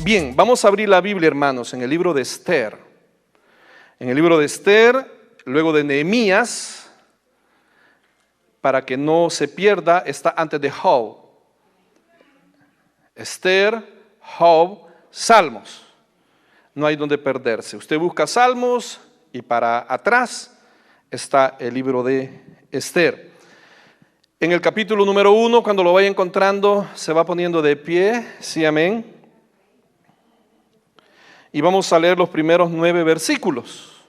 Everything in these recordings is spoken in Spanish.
Bien, vamos a abrir la Biblia, hermanos, en el libro de Esther. En el libro de Esther, luego de Nehemías, para que no se pierda, está antes de Job. Esther, Job, Salmos. No hay donde perderse. Usted busca Salmos y para atrás está el libro de Esther. En el capítulo número 1, cuando lo vaya encontrando, se va poniendo de pie. Sí, amén. Y vamos a leer los primeros 9 versículos.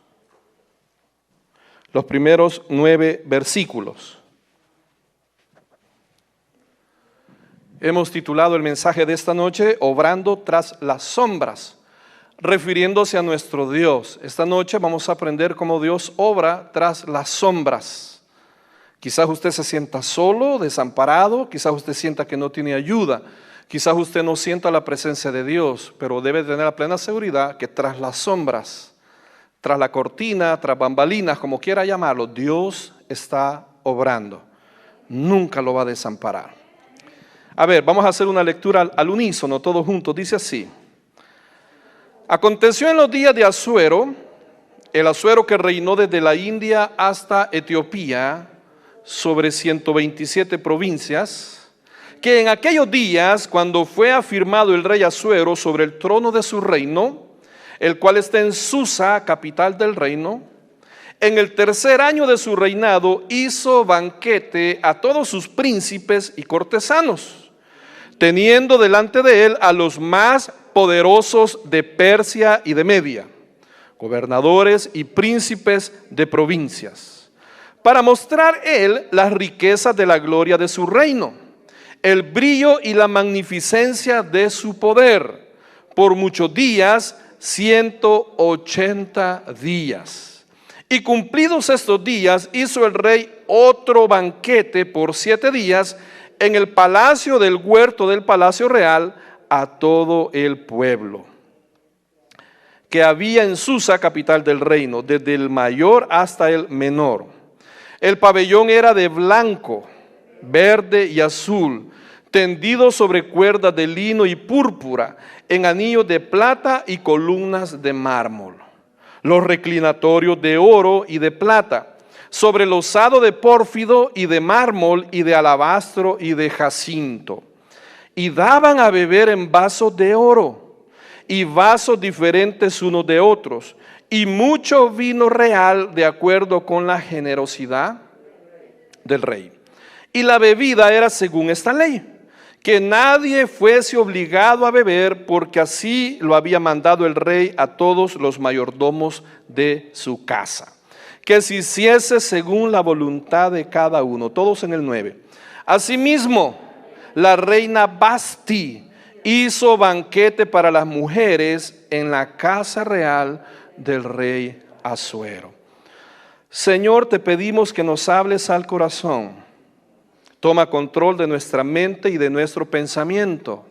Los primeros 9 versículos. Hemos titulado el mensaje de esta noche, Obrando tras las sombras, refiriéndose a nuestro Dios. Esta noche vamos a aprender cómo Dios obra tras las sombras. Quizás usted se sienta solo, desamparado, quizás usted sienta que no tiene ayuda, quizás usted no sienta la presencia de Dios, pero debe tener la plena seguridad que tras las sombras, tras la cortina, tras bambalinas, como quiera llamarlo, Dios está obrando. Nunca lo va a desamparar. A ver, vamos a hacer una lectura al unísono, todos juntos. Dice así: Aconteció en los días de Asuero, el Asuero que reinó desde la India hasta Etiopía, sobre 127 provincias, que en aquellos días, cuando fue afirmado el rey Asuero sobre el trono de su reino, el cual está en Susa, capital del reino, en el tercer año de su reinado hizo banquete a todos sus príncipes y cortesanos, teniendo delante de él a los más poderosos de Persia y de Media, gobernadores y príncipes de provincias, para mostrar él las riquezas de la gloria de su reino, el brillo y la magnificencia de su poder, por muchos días, 180 días. Y cumplidos estos días, hizo el rey otro banquete por 7 días en el palacio del huerto del palacio real a todo el pueblo que había en Susa, capital del reino, desde el mayor hasta el menor. El pabellón era de blanco, verde y azul, tendido sobre cuerdas de lino y púrpura, en anillos de plata y columnas de mármol. Los reclinatorios de oro y de plata, sobre losado de pórfido y de mármol y de alabastro y de jacinto. Y daban a beber en vasos de oro y vasos diferentes unos de otros, y mucho vino real de acuerdo con la generosidad del rey. Y la bebida era según esta ley, que nadie fuese obligado a beber, porque así lo había mandado el rey a todos los mayordomos de su casa, que se hiciese según la voluntad de cada uno. Todos en el 9. Asimismo, la reina Basti hizo banquete para las mujeres en la casa real del rey Asuero. Señor, te pedimos que nos hables al corazón. Toma control de nuestra mente y de nuestro pensamiento.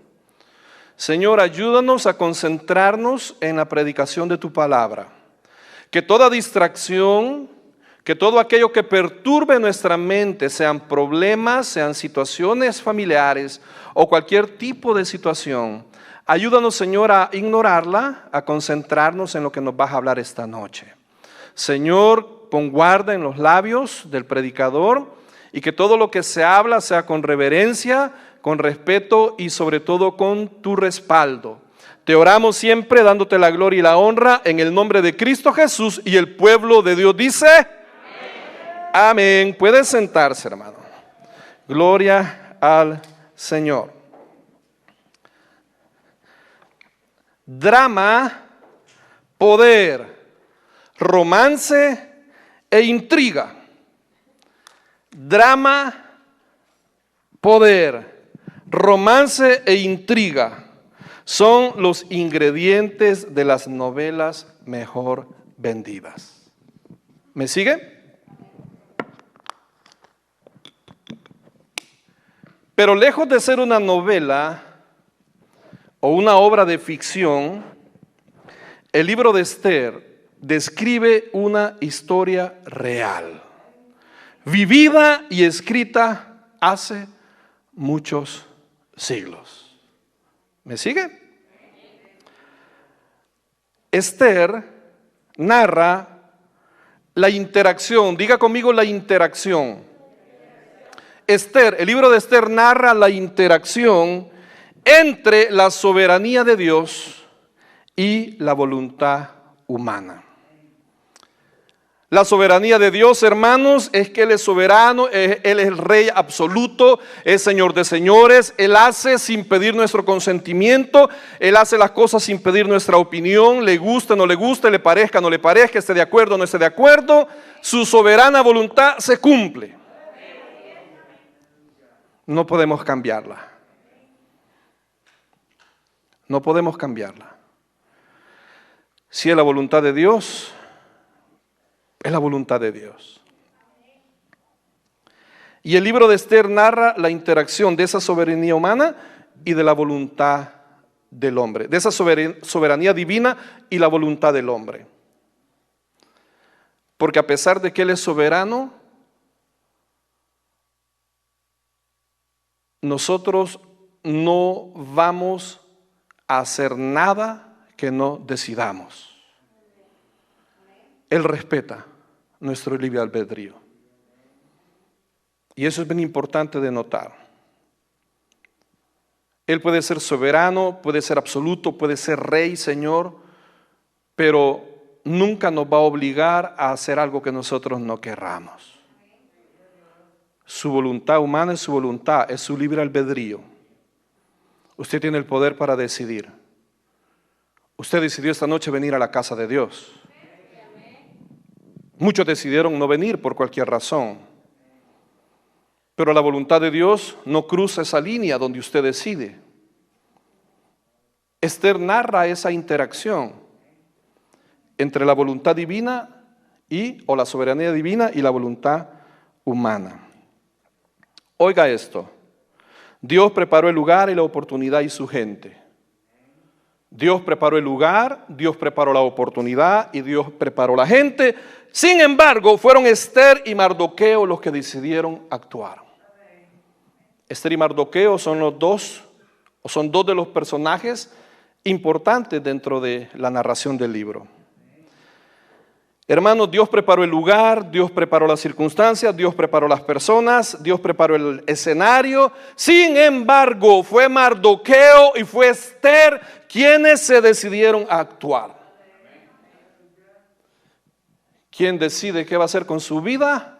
Señor, ayúdanos a concentrarnos en la predicación de tu palabra. Que toda distracción, que todo aquello que perturbe nuestra mente, sean problemas, sean situaciones familiares o cualquier tipo de situación, ayúdanos, Señor, a ignorarla, a concentrarnos en lo que nos vas a hablar esta noche. Señor, pon guarda en los labios del predicador y que todo lo que se habla sea con reverencia, con respeto y sobre todo con tu respaldo. Te oramos siempre dándote la gloria y la honra en el nombre de Cristo Jesús, y el pueblo de Dios dice: amén. Amén. Puede sentarse, hermano. Gloria al Señor. Drama, poder, romance e intriga. Drama, poder, romance e intriga son los ingredientes de las novelas mejor vendidas. ¿Me sigue? Pero lejos de ser una novela o una obra de ficción, el libro de Esther describe una historia real, vivida y escrita hace muchos siglos. ¿Me sigue? Esther narra la interacción. Diga conmigo la interacción. Esther, el libro de Esther narra la interacción entre la soberanía de Dios y la voluntad humana. La soberanía de Dios, hermanos, es que Él es soberano, Él es el Rey absoluto, es Señor de señores. Él hace sin pedir nuestro consentimiento, Él hace las cosas sin pedir nuestra opinión, le guste o no le guste, le parezca o no le parezca, esté de acuerdo o no esté de acuerdo. Su soberana voluntad se cumple. No podemos cambiarla. No podemos cambiarla. Si es la voluntad de Dios, es la voluntad de Dios. Y el libro de Esther narra la interacción de esa soberanía humana y de la voluntad del hombre, de esa soberanía divina y la voluntad del hombre. Porque a pesar de que Él es soberano, nosotros no vamos a hacer nada que no decidamos. Él respeta nuestro libre albedrío. Y eso es bien importante de notar. Él puede ser soberano, puede ser absoluto, puede ser rey, señor, pero nunca nos va a obligar a hacer algo que nosotros no querramos. Su voluntad humana es su voluntad, es su libre albedrío. Usted tiene el poder para decidir. Usted decidió esta noche venir a la casa de Dios. Muchos decidieron no venir por cualquier razón. Pero la voluntad de Dios no cruza esa línea donde usted decide. Esther narra esa interacción entre la voluntad divina o la soberanía divina y la voluntad humana. Oiga esto. Dios preparó el lugar y la oportunidad y su gente. Dios preparó el lugar, Dios preparó la oportunidad y Dios preparó la gente. Sin embargo, fueron Esther y Mardoqueo los que decidieron actuar. Esther y Mardoqueo son dos de los personajes importantes dentro de la narración del libro. Hermanos, Dios preparó el lugar, Dios preparó las circunstancias, Dios preparó las personas, Dios preparó el escenario. Sin embargo, fue Mardoqueo y fue Esther quienes se decidieron a actuar. ¿Quién decide qué va a hacer con su vida?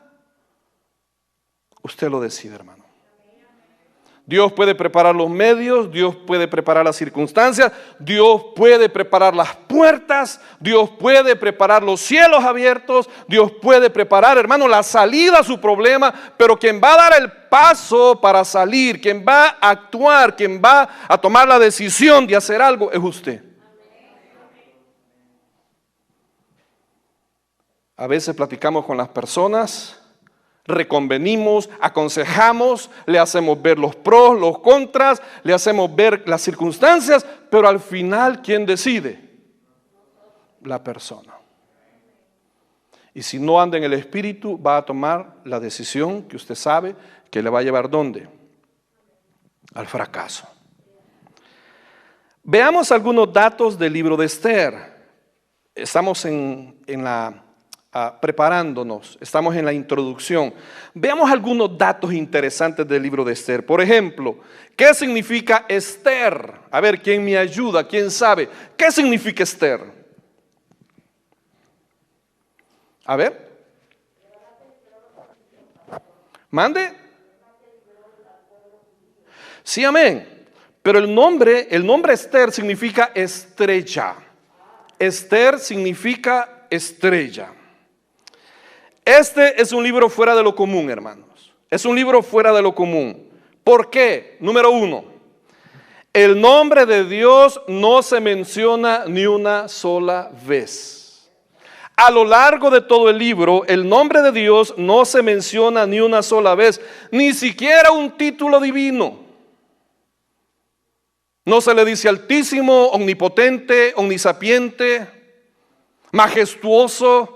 Usted lo decide, hermano. Dios puede preparar los medios, Dios puede preparar las circunstancias, Dios puede preparar las puertas, Dios puede preparar los cielos abiertos, Dios puede preparar, hermano, la salida a su problema, pero quien va a dar el paso para salir, quien va a actuar, quien va a tomar la decisión de hacer algo es usted. A veces platicamos con las personas, reconvenimos, aconsejamos, le hacemos ver los pros, los contras, le hacemos ver las circunstancias, pero al final, ¿quién decide? La persona. Y si no anda en el Espíritu, va a tomar la decisión que usted sabe que le va a llevar ¿dónde? Al fracaso. Veamos algunos datos del libro de Esther. Estamos preparándonos, estamos en la introducción. Veamos algunos datos interesantes del libro de Esther. Por ejemplo, ¿qué significa Esther? A ver, ¿quién me ayuda? ¿Quién sabe? ¿Qué significa Esther? A ver. ¿Mande? Sí, amén. Pero el nombre Esther significa estrella. Esther significa estrella. Este es un libro fuera de lo común, hermanos. Es un libro fuera de lo común. ¿Por qué? Número uno, el nombre de Dios no se menciona ni una sola vez. A lo largo de todo el libro, el nombre de Dios no se menciona ni una sola vez, ni siquiera un título divino. No se le dice altísimo, omnipotente, omnisapiente, majestuoso,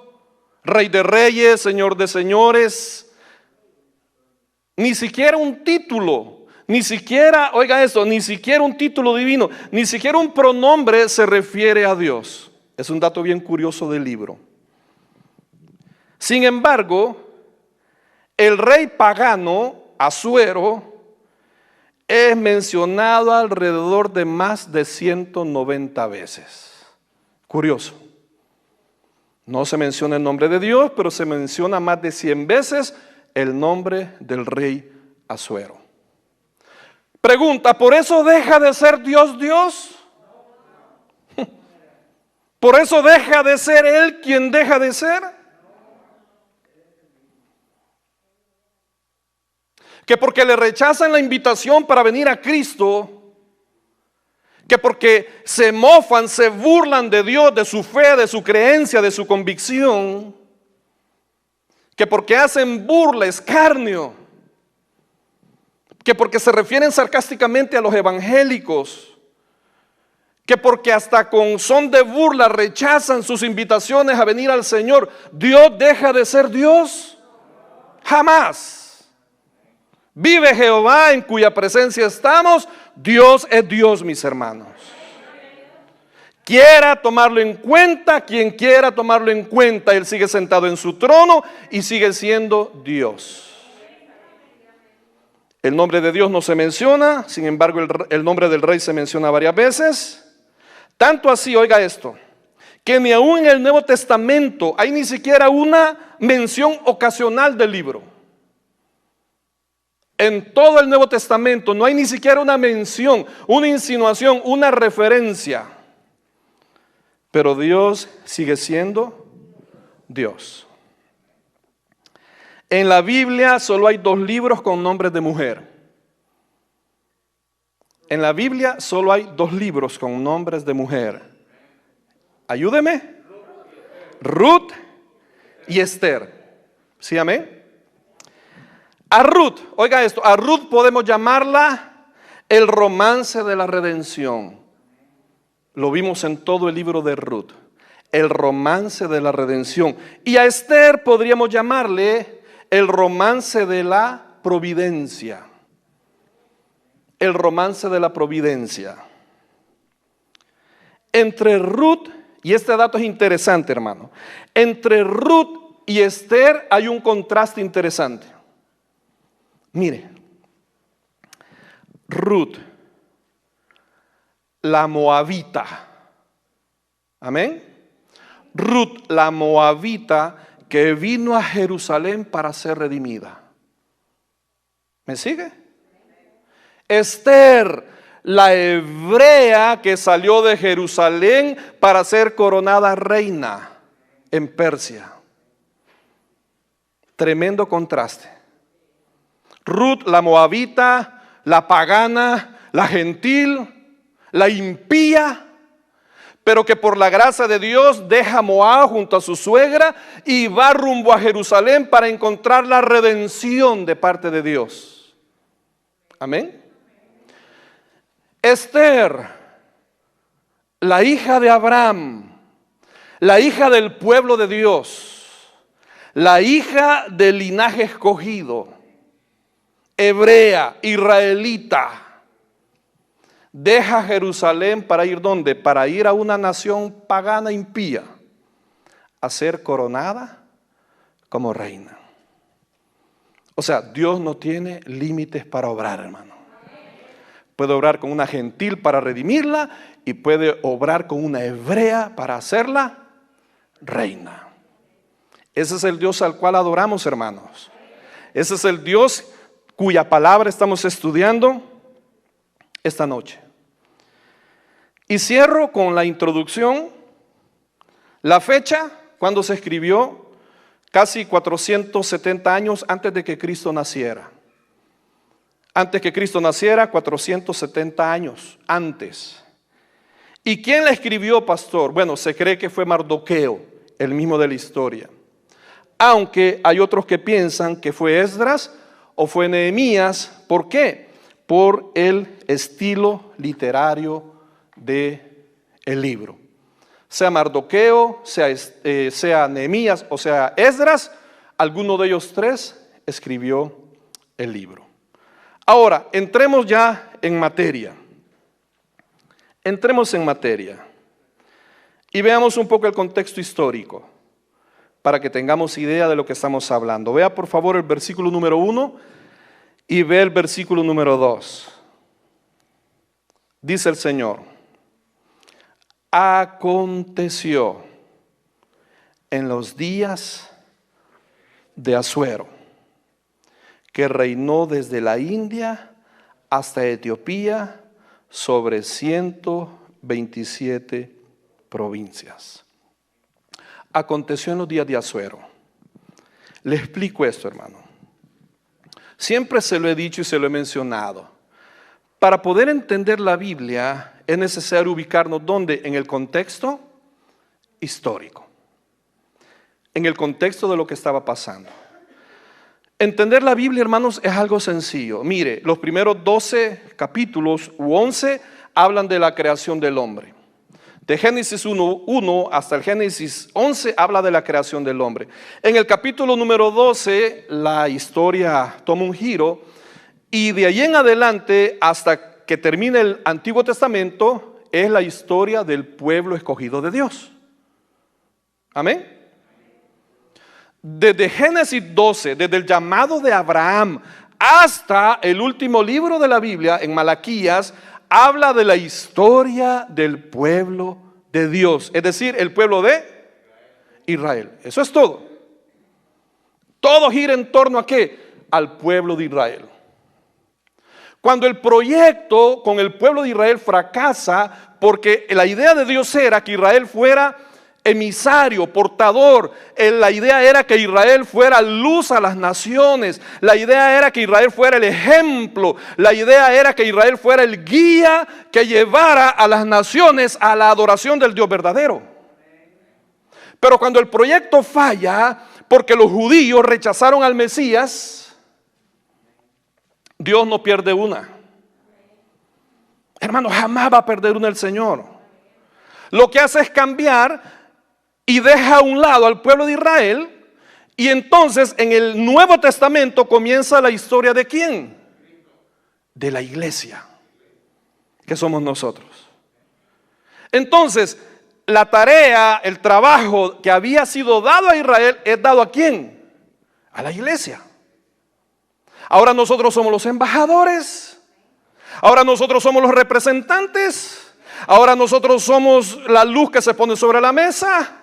Rey de reyes, Señor de señores. Ni siquiera un título, ni siquiera, oiga esto, ni siquiera un título divino, ni siquiera un pronombre se refiere a Dios. Es un dato bien curioso del libro. Sin embargo, el rey pagano, Asuero, es mencionado alrededor de más de 190 veces. Curioso. No se menciona el nombre de Dios, pero se menciona más de 100 veces el nombre del rey Asuero. Pregunta, ¿por eso deja de ser Dios Dios? ¿Por eso deja de ser Él quien deja de ser? Que porque le rechazan la invitación para venir a Cristo, que porque se mofan, se burlan de Dios, de su fe, de su creencia, de su convicción, que porque hacen burla, escarnio, que porque se refieren sarcásticamente a los evangélicos, que porque hasta con son de burla rechazan sus invitaciones a venir al Señor, ¿Dios deja de ser Dios? Jamás. Vive Jehová en cuya presencia estamos. Dios es Dios, mis hermanos. Quiera tomarlo en cuenta, quien quiera tomarlo en cuenta, Él sigue sentado en su trono y sigue siendo Dios. El nombre de Dios no se menciona, sin embargo el nombre del rey se menciona varias veces. Tanto así, oiga esto, que ni aún en el Nuevo Testamento hay ni siquiera una mención ocasional del libro. En todo el Nuevo Testamento no hay ni siquiera una mención, una insinuación, una referencia. Pero Dios sigue siendo Dios. En la Biblia solo hay 2 libros con nombres de mujer. En la Biblia solo hay 2 libros con nombres de mujer. Ayúdeme. Ruth y Esther. ¿Sí, amén? A Ruth, oiga esto, a Ruth podemos llamarla el romance de la redención. Lo vimos en todo el libro de Ruth, el romance de la redención. Y a Esther podríamos llamarle el romance de la providencia. El romance de la providencia. Entre Ruth, y este dato es interesante, hermano, entre Ruth y Esther hay un contraste interesante. Mire, Ruth, la moabita, amén. Ruth, la moabita que vino a Jerusalén para ser redimida. ¿Me sigue? Esther, la hebrea que salió de Jerusalén para ser coronada reina en Persia. Tremendo contraste. Ruth, la moabita, la pagana, la gentil, la impía, pero que por la gracia de Dios deja Moab junto a su suegra y va rumbo a Jerusalén para encontrar la redención de parte de Dios. Amén. Esther, la hija de Abraham, la hija del pueblo de Dios, la hija del linaje escogido, hebrea, israelita, deja Jerusalén para ir ¿dónde? Para ir a una nación pagana impía, a ser coronada como reina. O sea, Dios no tiene límites para obrar, hermano. Puede obrar con una gentil para redimirla y puede obrar con una hebrea para hacerla reina. Ese es el Dios al cual adoramos, hermanos. Ese es el Dios cuya palabra estamos estudiando esta noche. Y cierro con la introducción, la fecha cuando se escribió, casi 470 años antes de que Cristo naciera. Antes que Cristo naciera, 470 años antes. ¿Y quién la escribió, pastor? Bueno, se cree que fue Mardoqueo, el mismo de la historia. Aunque hay otros que piensan que fue Esdras o fue Nehemías. ¿Por qué? Por el estilo literario del libro. Sea Mardoqueo, sea Nehemías o sea Esdras, alguno de ellos 3 escribió el libro. Ahora, entremos ya en materia. Entremos en materia. Y veamos un poco el contexto histórico para que tengamos idea de lo que estamos hablando. Vea por favor el versículo número 1 y ve el versículo número 2. Dice el Señor: aconteció en los días de Asuero, que reinó desde la India hasta Etiopía sobre 127 provincias. Aconteció en los días de Asuero. Le explico esto, hermano. Siempre se lo he dicho y se lo he mencionado. Para poder entender la Biblia es necesario ubicarnos ¿dónde? En el contexto histórico. En el contexto de lo que estaba pasando. Entender la Biblia, hermanos, es algo sencillo. Mire, los primeros 12 capítulos u 11 hablan de la creación del hombre. De Génesis 1 hasta el Génesis 11 habla de la creación del hombre. En el capítulo número 12 la historia toma un giro y de ahí en adelante hasta que termine el Antiguo Testamento es la historia del pueblo escogido de Dios. Amén. Desde Génesis 12, desde el llamado de Abraham hasta el último libro de la Biblia, en Malaquías, habla de la historia del pueblo de Dios, es decir, el pueblo de Israel. Eso es todo. Todo gira en torno a ¿qué? Al pueblo de Israel. Cuando el proyecto con el pueblo de Israel fracasa, porque la idea de Dios era que Israel fuera emisario, portador. La idea era que Israel fuera luz a las naciones. La idea era que Israel fuera el ejemplo. La idea era que Israel fuera el guía que llevara a las naciones a la adoración del Dios verdadero. Pero cuando el proyecto falla, porque los judíos rechazaron al Mesías, Dios no pierde una. Hermano, jamás va a perder una el Señor. Lo que hace es cambiar y deja a un lado al pueblo de Israel. Y entonces en el Nuevo Testamento comienza la historia ¿de quién? De la iglesia, que somos nosotros. Entonces la tarea, el trabajo que había sido dado a Israel es dado ¿a quién? A la iglesia. Ahora nosotros somos los embajadores. Ahora nosotros somos los representantes. Ahora nosotros somos la luz que se pone sobre la mesa.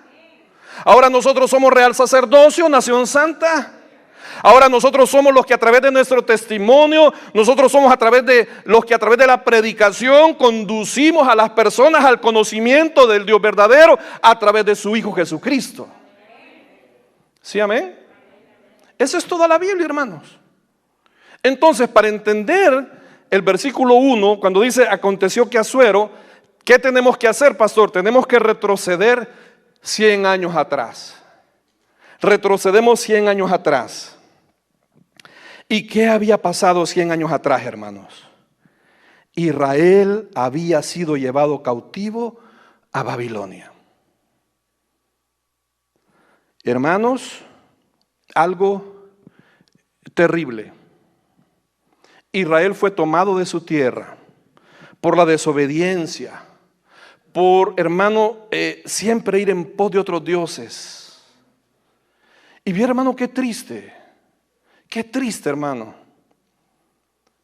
Ahora nosotros somos real sacerdocio, nación santa. Ahora nosotros somos los que a través de nuestro testimonio, nosotros somos los que a través de la predicación conducimos a las personas al conocimiento del Dios verdadero a través de su Hijo Jesucristo. ¿Sí, amén? Eso es toda la Biblia, hermanos. Entonces, para entender el versículo 1, cuando dice aconteció que Asuero, ¿qué tenemos que hacer, pastor? Tenemos que retroceder 100 años atrás. Retrocedemos 100 años atrás. ¿Y qué había pasado 100 años atrás, hermanos? Israel había sido llevado cautivo a Babilonia. Hermanos, algo terrible. Israel fue tomado de su tierra por la desobediencia, por, hermano, siempre ir en pos de otros dioses. Y bien, hermano, qué triste, hermano.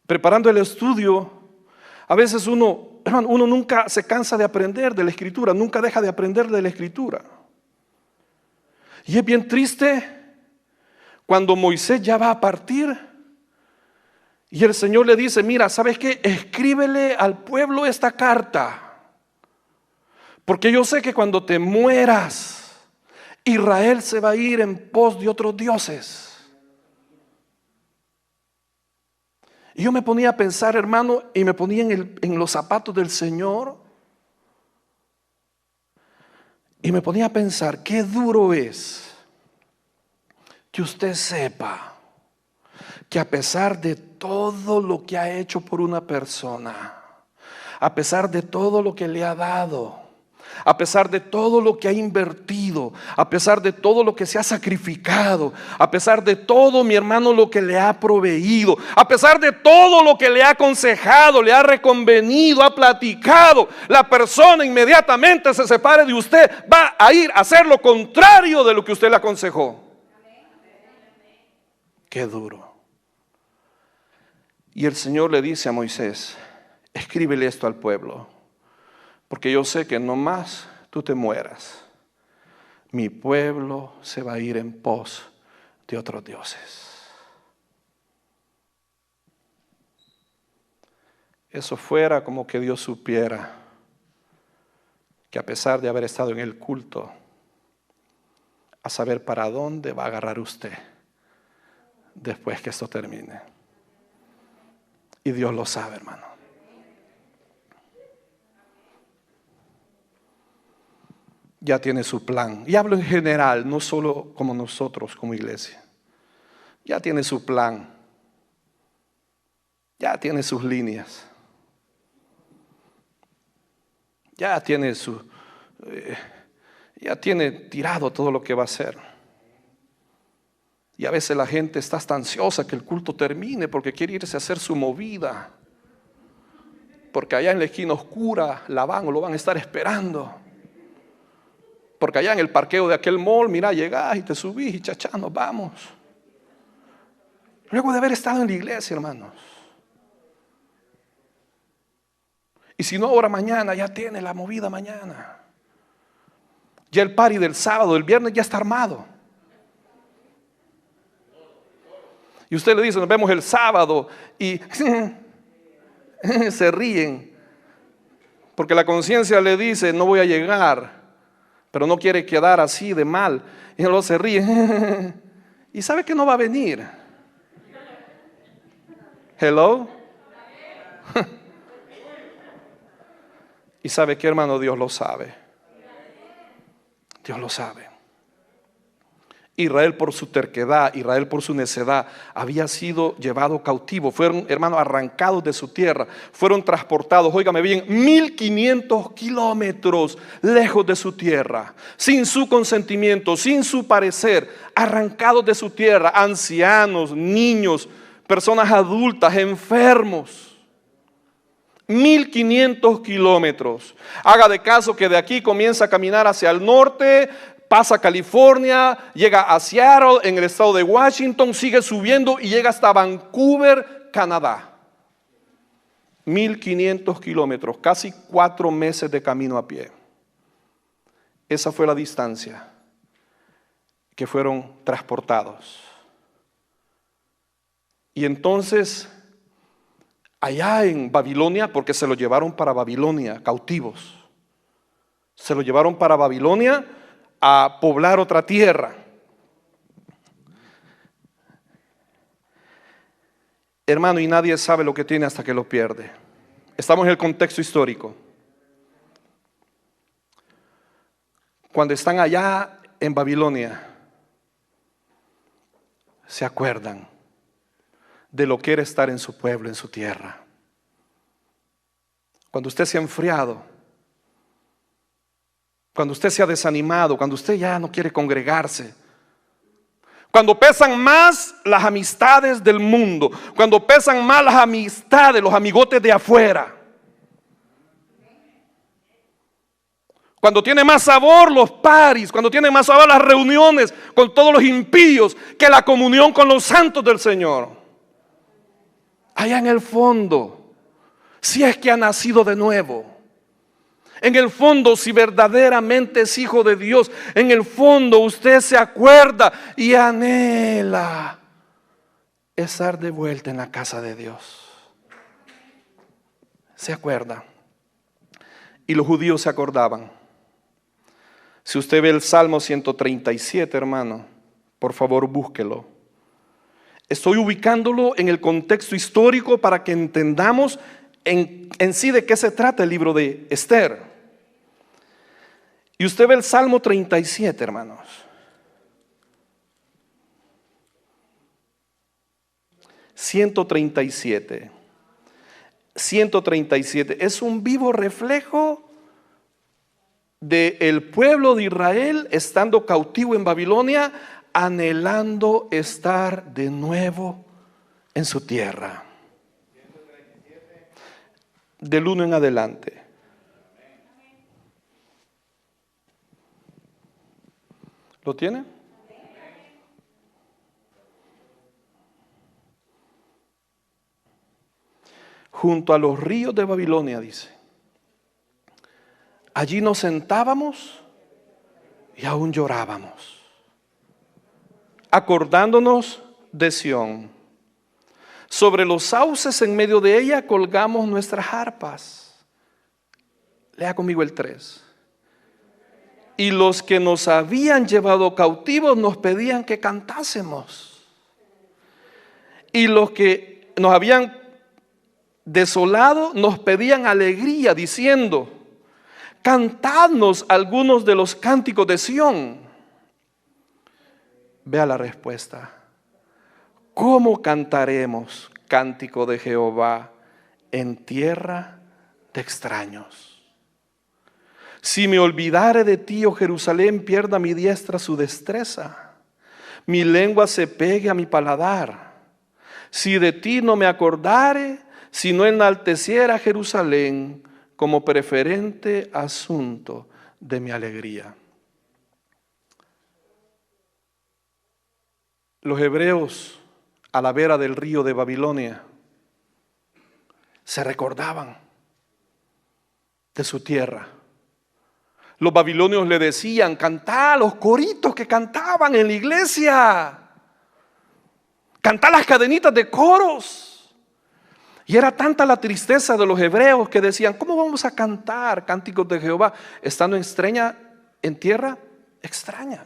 Preparando el estudio, a veces uno nunca se cansa de aprender de la Escritura, nunca deja de aprender de la Escritura. Y es bien triste cuando Moisés ya va a partir y el Señor le dice, mira, ¿sabes qué? Escríbele al pueblo esta carta, porque yo sé que cuando te mueras, Israel se va a ir en pos de otros dioses. Y yo me ponía a pensar, hermano, y me ponía en los zapatos del Señor, y me ponía a pensar, qué duro es que usted sepa que a pesar de todo lo que ha hecho por una persona, a pesar de todo lo que le ha dado, a pesar de todo lo que ha invertido, a pesar de todo lo que se ha sacrificado, a pesar de todo, mi hermano, lo que le ha proveído, a pesar de todo lo que le ha aconsejado, le ha reconvenido, ha platicado, la persona inmediatamente se separe de usted, va a ir a hacer lo contrario de lo que usted le aconsejó. Qué duro. Y el Señor le dice a Moisés: escríbele esto al pueblo, porque yo sé que no más tú te mueras, mi pueblo se va a ir en pos de otros dioses. Eso fuera como que Dios supiera que a pesar de haber estado en el culto, a saber para dónde va a agarrar usted después que esto termine. Y Dios lo sabe, hermano. Ya tiene su plan. Y hablo en general, no solo como nosotros como iglesia. Ya tiene su plan. Ya tiene sus líneas. Ya tiene ya tiene tirado todo lo que va a hacer. Y a veces la gente está hasta ansiosa que el culto termine porque quiere irse a hacer su movida. Porque allá en la esquina oscura lo van a estar esperando. Porque allá en el parqueo de aquel mall, mira, llegás y te subís y chachá, nos vamos. Luego de haber estado en la iglesia, hermanos. Y si no, ahora mañana ya tiene la movida mañana. Ya el party del sábado, el viernes ya está armado. Y usted le dice: nos vemos el sábado, y se ríen. Porque la conciencia le dice: no voy a llegar. Pero no quiere quedar así de mal. Y luego se ríe. Y sabe que no va a venir. Hello. Y sabe que, hermano, Dios lo sabe. Dios lo sabe. Israel, por su terquedad, Israel por su necedad, había sido llevado cautivo. Fueron, hermanos, arrancados de su tierra. Fueron transportados, óigame bien, 1500 kilómetros lejos de su tierra, sin su consentimiento, sin su parecer, arrancados de su tierra, ancianos, niños, personas adultas, enfermos. 1500 kilómetros. Haga de caso que de aquí comienza a caminar hacia el norte, pasa a California, llega a Seattle en el estado de Washington, sigue subiendo y llega hasta Vancouver, Canadá. 1500 kilómetros, casi 4 meses de camino a pie. Esa fue la distancia que fueron transportados. Y entonces, allá en Babilonia, porque se lo llevaron para Babilonia, cautivos. Se lo llevaron para Babilonia a poblar otra tierra. Hermano, y nadie sabe lo que tiene hasta que lo pierde. Estamos en el contexto histórico. Cuando están allá en Babilonia, se acuerdan de lo que era estar en su pueblo, en su tierra. Cuando usted se ha enfriado, cuando usted se ha desanimado, cuando usted ya no quiere congregarse, cuando pesan más las amistades del mundo, cuando pesan más las amistades, los amigotes de afuera, cuando tiene más sabor los paris, cuando tiene más sabor las reuniones con todos los impíos que la comunión con los santos del Señor. Allá en el fondo, si es que ha nacido de nuevo, en el fondo, si verdaderamente es hijo de Dios, en el fondo usted se acuerda y anhela estar de vuelta en la casa de Dios. Se acuerda. Y los judíos se acordaban. Si usted ve el Salmo 137, hermano, por favor búsquelo. Estoy ubicándolo en el contexto histórico para que entendamos en sí de qué se trata el libro de Esther. Y usted ve el Salmo 37, hermanos. ...137 es un vivo reflejo del pueblo de Israel estando cautivo en Babilonia, anhelando estar de nuevo en su tierra. Del 1 en adelante. ¿Lo tiene? Junto a los ríos de Babilonia, dice. Allí nos sentábamos y aún llorábamos, acordándonos de Sión. Sobre los sauces en medio de ella colgamos nuestras arpas. Lea conmigo el 3. Y los que nos habían llevado cautivos nos pedían que cantásemos. Y los que nos habían desolado nos pedían alegría, diciendo: cantadnos algunos de los cánticos de Sión. Vea la respuesta. ¿Cómo cantaremos cántico de Jehová en tierra de extraños? Si me olvidare de ti, oh Jerusalén, pierda mi diestra su destreza. Mi lengua se pegue a mi paladar. Si de ti no me acordare, si no enalteciera Jerusalén como preferente asunto de mi alegría. Los hebreos a la vera del río de Babilonia se recordaban de su tierra. Los babilonios le decían: cantá los coritos que cantaban en la iglesia, cantá las cadenitas de coros. Y era tanta la tristeza de los hebreos que decían: ¿cómo vamos a cantar cánticos de Jehová estando en tierra extraña?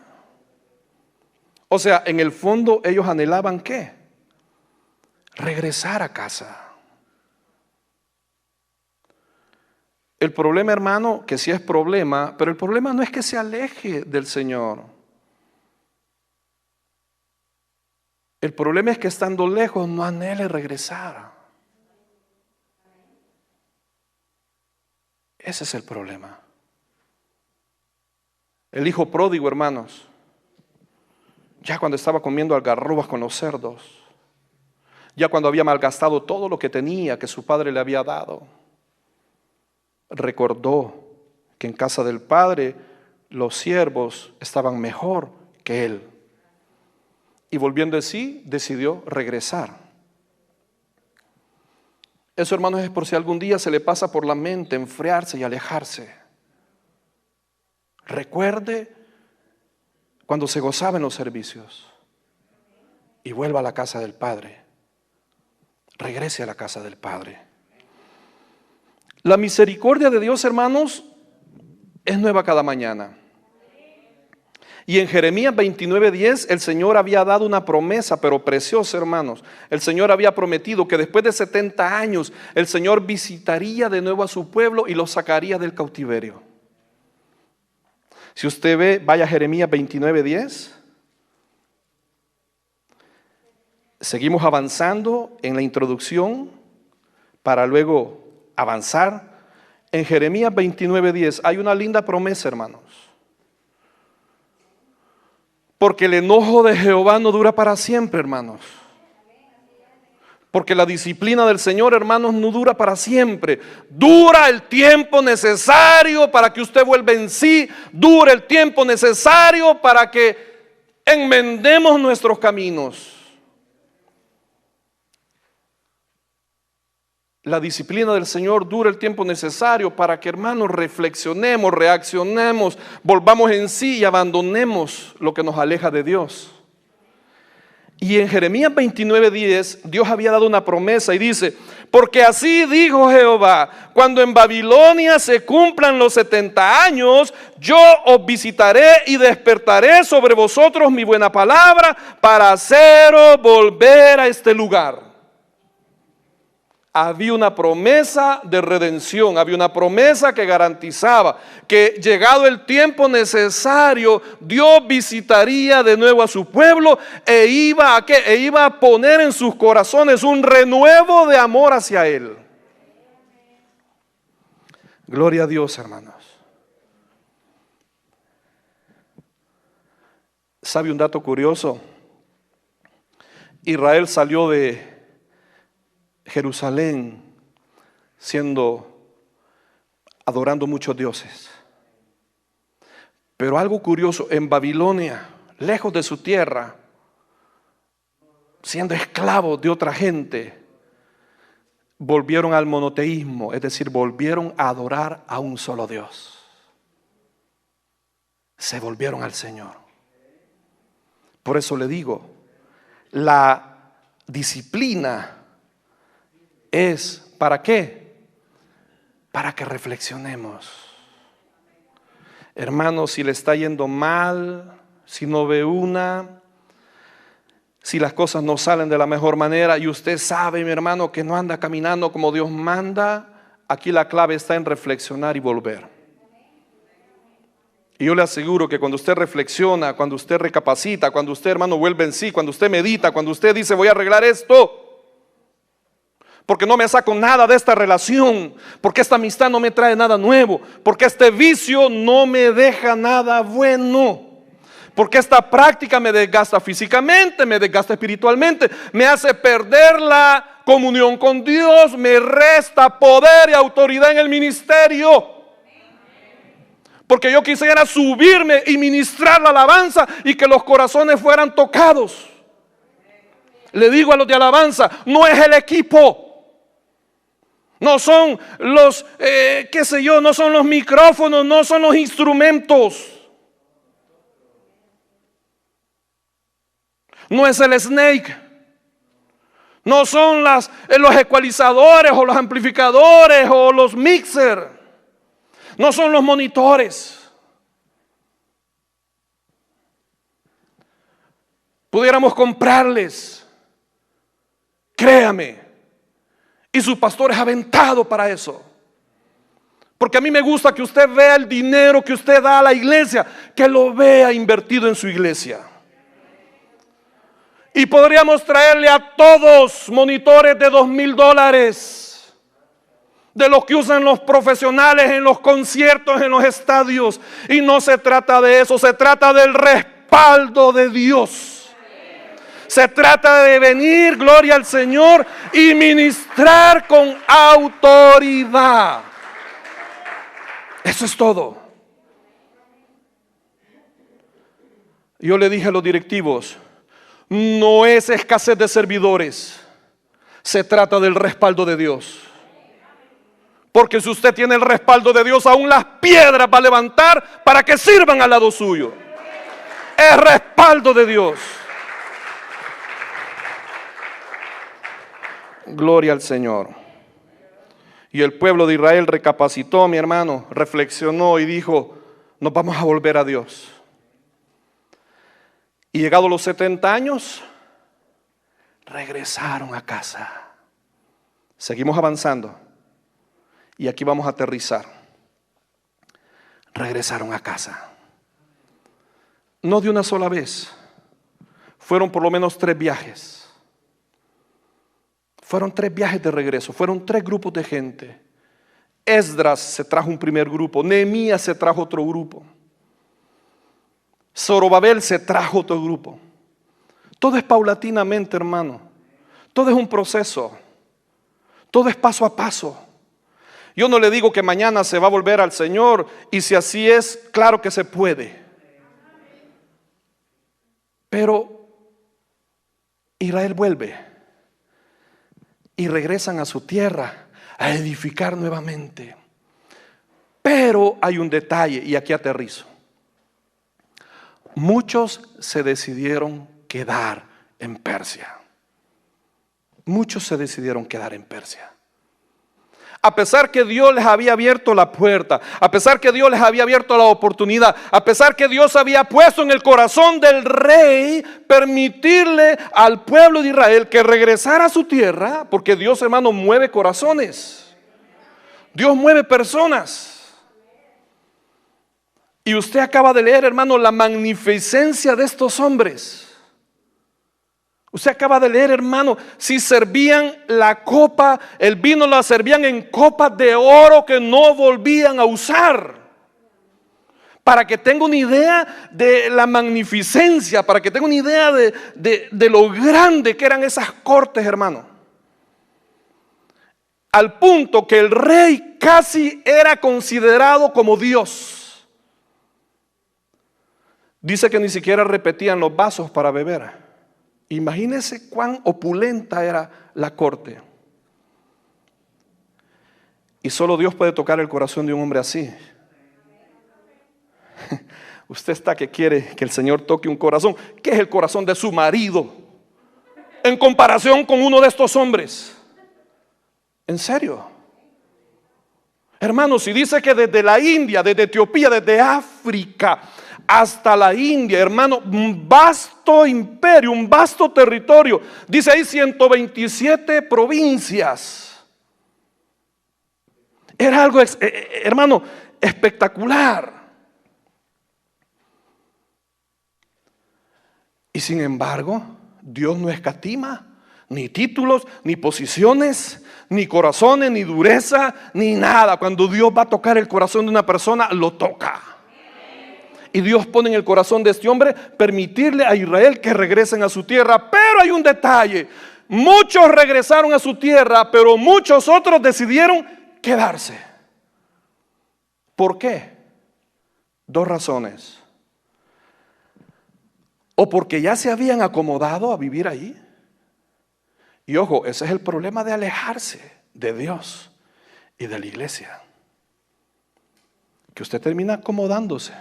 O sea, en el fondo ellos anhelaban ¿qué? Regresar a casa. El problema, hermano, que sí es problema, pero el problema no es que se aleje del Señor. El problema es que estando lejos no anhele regresar. Ese es el problema. El hijo pródigo, hermanos, ya cuando estaba comiendo algarrobas con los cerdos, ya cuando había malgastado todo lo que tenía que su padre le había dado, recordó que en casa del padre los siervos estaban mejor que él. Y volviendo de sí, decidió regresar. Eso, hermanos, es por si algún día se le pasa por la mente enfriarse y alejarse. Recuerde cuando se gozaba en los servicios y vuelva a la casa del Padre. Regrese a la casa del Padre. La misericordia de Dios, hermanos, es nueva cada mañana. Y en Jeremías 29:10 el Señor había dado una promesa, pero preciosa, hermanos. El Señor había prometido que después de 70 años el Señor visitaría de nuevo a su pueblo y lo sacaría del cautiverio. Si usted ve, vaya a Jeremías 29:10. Seguimos avanzando en la introducción para luego avanzar. En Jeremías 29:10 hay una linda promesa, hermanos. Porque el enojo de Jehová no dura para siempre, hermanos. Porque la disciplina del Señor, hermanos, no dura para siempre. Dura el tiempo necesario para que usted vuelva en sí. Dura el tiempo necesario para que enmendemos nuestros caminos. La disciplina del Señor dura el tiempo necesario para que, hermanos, reflexionemos, reaccionemos, volvamos en sí y abandonemos lo que nos aleja de Dios. Y en Jeremías 29:10 Dios había dado una promesa y dice: porque así dijo Jehová, cuando en Babilonia se cumplan los 70 años, yo os visitaré y despertaré sobre vosotros mi buena palabra para haceros volver a este lugar. Había una promesa de redención, había una promesa que garantizaba que llegado el tiempo necesario, Dios visitaría de nuevo a su pueblo e iba a poner en sus corazones un renuevo de amor hacia Él. Gloria a Dios, hermanos. ¿Sabe un dato curioso? Israel salió de Jerusalén adorando muchos dioses. Pero algo curioso, en Babilonia, lejos de su tierra, siendo esclavos de otra gente, volvieron al monoteísmo, es decir, volvieron a adorar a un solo Dios. Se volvieron al Señor. Por eso le digo, la disciplina es ¿para qué? Para que reflexionemos. Hermano, si le está yendo mal, si no ve si las cosas no salen de la mejor manera y usted sabe, mi hermano, que no anda caminando como Dios manda, aquí la clave está en reflexionar y volver. Y yo le aseguro que cuando usted reflexiona, cuando usted recapacita, cuando usted, hermano, vuelve en sí, cuando usted medita, cuando usted dice voy a arreglar esto, porque no me saco nada de esta relación, porque esta amistad no me trae nada nuevo, porque este vicio no me deja nada bueno, porque esta práctica me desgasta físicamente, me desgasta espiritualmente, me hace perder la comunión con Dios, me resta poder y autoridad en el ministerio. Porque yo quisiera subirme y ministrar la alabanza y que los corazones fueran tocados. Le digo a los de alabanza, no es el equipo. No son los, no son los micrófonos, no son los instrumentos. No es el snake. No son los ecualizadores o los amplificadores o los mixers. No son los monitores. Pudiéramos comprarles, créame, y su pastor es aventado para eso. Porque a mí me gusta que usted vea el dinero que usted da a la iglesia, que lo vea invertido en su iglesia. Y podríamos traerle a todos monitores de $2,000. De los que usan los profesionales en los conciertos, en los estadios. Y no se trata de eso, se trata del respaldo de Dios. Se trata de venir, gloria al Señor, y ministrar con autoridad. Eso es todo. Yo le dije a los directivos, no es escasez de servidores, se trata del respaldo de Dios. Porque si usted tiene el respaldo de Dios, aún las piedras va a levantar para que sirvan al lado suyo. Es respaldo de Dios. Gloria al Señor. Y el pueblo de Israel recapacitó, mi hermano, reflexionó y dijo, nos vamos a volver a Dios. Y llegados los 70 años, regresaron a casa. Seguimos avanzando. Y aquí vamos a aterrizar. Regresaron a casa. No de una sola vez. Fueron por lo menos 3 viajes. Fueron 3 viajes de regreso. Fueron 3 grupos de gente. Esdras se trajo un primer grupo. Nehemías se trajo otro grupo. Zorobabel se trajo otro grupo. Todo es paulatinamente, hermano. Todo es un proceso. Todo es paso a paso. Yo no le digo que mañana se va a volver al Señor, y si así es, claro que se puede. Pero Israel vuelve y regresan a su tierra a edificar nuevamente. Pero hay un detalle, y aquí aterrizo. Muchos se decidieron quedar en Persia. Muchos se decidieron quedar en Persia. A pesar que Dios les había abierto la puerta, a pesar que Dios les había abierto la oportunidad, a pesar que Dios había puesto en el corazón del rey permitirle al pueblo de Israel que regresara a su tierra, porque Dios, hermano, mueve corazones. Dios mueve personas. Y usted acaba de leer, hermano, la magnificencia de estos hombres. Usted acaba de leer, hermano, si servían la copa, el vino la servían en copas de oro que no volvían a usar. para que tenga una idea de la magnificencia, para que tenga una idea de lo grande que eran esas cortes, hermano. Al punto que el rey casi era considerado como Dios. Dice que ni siquiera repetían los vasos para beber. Imagínense cuán opulenta era la corte. Y solo Dios puede tocar el corazón de un hombre así. Usted está que quiere que el Señor toque un corazón. ¿Qué es el corazón de su marido en comparación con uno de estos hombres? ¿En serio? Hermanos, si dice que desde la India, desde Etiopía, desde África hasta la India, hermano, un vasto imperio, un vasto territorio. Dice ahí 127 provincias. Era algo, hermano, espectacular. Y sin embargo, Dios no escatima ni títulos, ni posiciones, ni corazones, ni dureza, ni nada. Cuando Dios va a tocar el corazón de una persona, lo toca. Y Dios pone en el corazón de este hombre permitirle a Israel que regresen a su tierra. Pero hay un detalle: muchos regresaron a su tierra, pero muchos otros decidieron quedarse. ¿Por qué? Dos razones. O porque ya se habían acomodado a vivir ahí. Y ojo, ese es el problema de alejarse de Dios y de la iglesia. Que usted termina acomodándose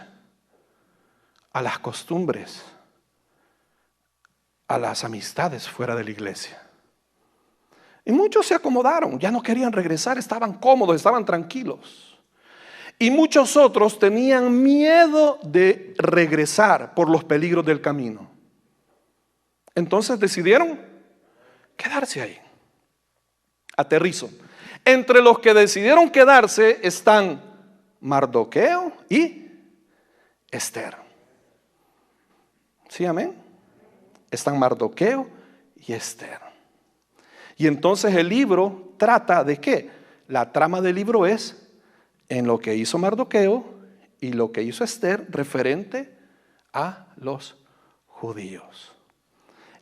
a las costumbres, a las amistades fuera de la iglesia. Y muchos se acomodaron, ya no querían regresar, estaban cómodos, estaban tranquilos. Y muchos otros tenían miedo de regresar por los peligros del camino. Entonces decidieron quedarse ahí. Aterrizo. Entre los que decidieron quedarse están Mardoqueo y Esther. ¿Sí, amén? Están Mardoqueo y Esther. Y entonces el libro trata de qué. La trama del libro es en lo que hizo Mardoqueo y lo que hizo Esther referente a los judíos.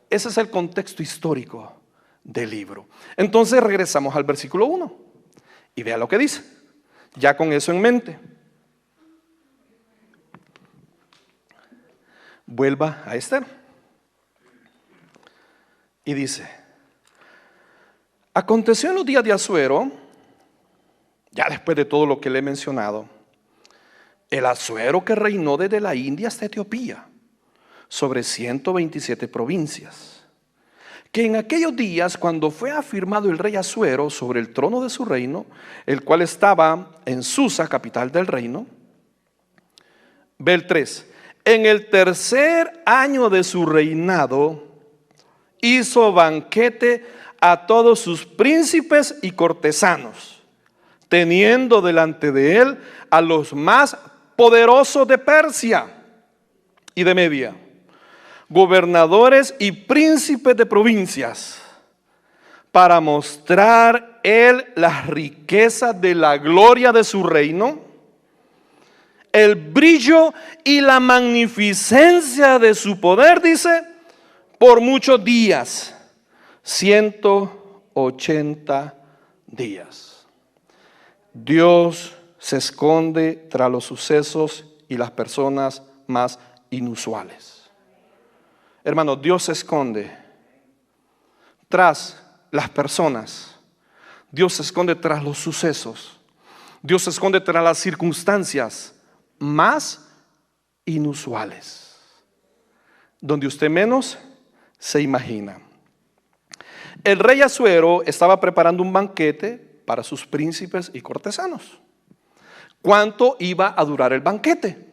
Ese es el contexto histórico del libro. Entonces regresamos al versículo 1 y vea lo que dice. Ya con eso en mente, vuelva a Esther y dice: aconteció en los días de Asuero, ya después de todo lo que le he mencionado, el Asuero que reinó desde la India hasta Etiopía, sobre 127 provincias, que en aquellos días, cuando fue afirmado el rey Asuero sobre el trono de su reino, el cual estaba en Susa, capital del reino, ve el 3, en el tercer año de su reinado, hizo banquete a todos sus príncipes y cortesanos, teniendo delante de él a los más poderosos de Persia y de Media, gobernadores y príncipes de provincias, para mostrar él las riquezas de la gloria de su reino, el brillo y la magnificencia de su poder, dice, por muchos días, 180 días. Dios se esconde tras los sucesos y las personas más inusuales. Hermano, Dios se esconde tras las personas. Dios se esconde tras los sucesos. Dios se esconde tras las circunstancias más inusuales, donde usted menos se imagina. El rey Asuero estaba preparando un banquete para sus príncipes y cortesanos. ¿Cuánto iba a durar el banquete?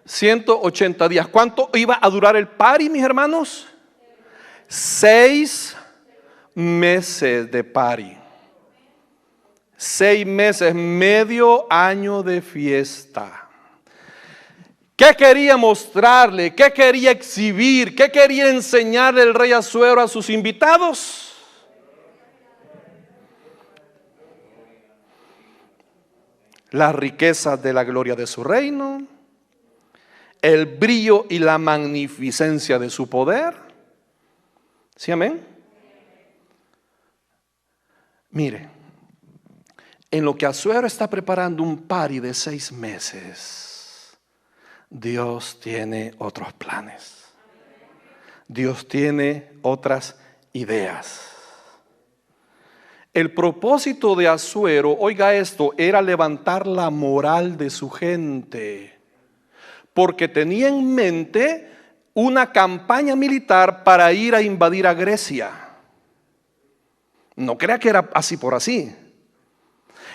180 días. ¿Cuánto iba a durar el party, mis hermanos? 6 meses de party. 6 meses, medio año de fiesta. ¿Qué quería mostrarle? ¿Qué quería exhibir? ¿Qué quería enseñarle el rey Asuero a sus invitados? las riquezas de la gloria de su reino, el brillo y la magnificencia de su poder. ¿Sí, amén? Mire, en lo que Asuero está preparando un party de 6 meses, Dios tiene otros planes. Dios tiene otras ideas. El propósito de Asuero, oiga esto, era levantar la moral de su gente, porque tenía en mente una campaña militar para ir a invadir a Grecia. No crea que era así por así.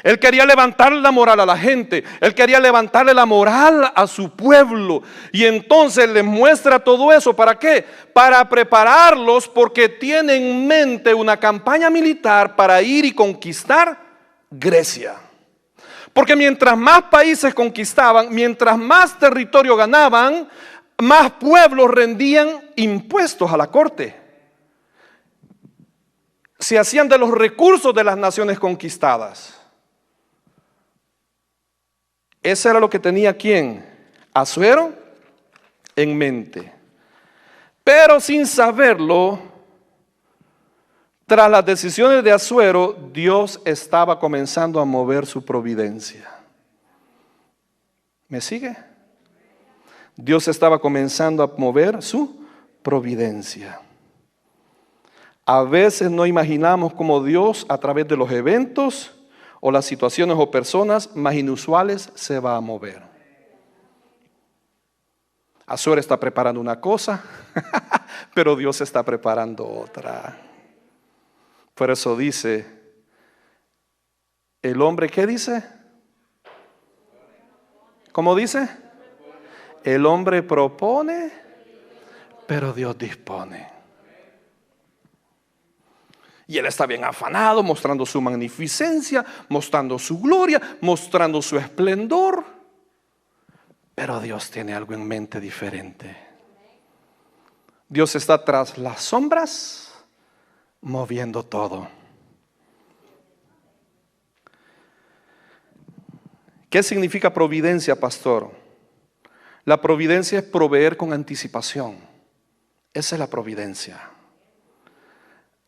Él quería levantarle la moral a la gente. Él quería levantarle la moral a su pueblo. Y entonces les muestra todo eso. ¿Para qué? Para prepararlos, porque tiene en mente una campaña militar para ir y conquistar Grecia. Porque mientras más países conquistaban, mientras más territorio ganaban, más pueblos rendían impuestos a la corte. Se hacían de los recursos de las naciones conquistadas. Eso era lo que tenía ¿quién? Asuero en mente. Pero sin saberlo, tras las decisiones de Asuero, Dios estaba comenzando a mover su providencia. ¿Me sigue? Dios estaba comenzando a mover su providencia. A veces no imaginamos cómo Dios, a través de los eventos o las situaciones o personas más inusuales, se va a mover. Asuero está preparando una cosa, pero Dios está preparando otra. Por eso dice, el hombre, ¿qué dice? ¿Cómo dice? El hombre propone, pero Dios dispone. Y él está bien afanado, mostrando su magnificencia, mostrando su gloria, mostrando su esplendor. Pero Dios tiene algo en mente diferente. Dios está tras las sombras, moviendo todo. ¿Qué significa providencia, pastor? La providencia es proveer con anticipación. Esa es la providencia.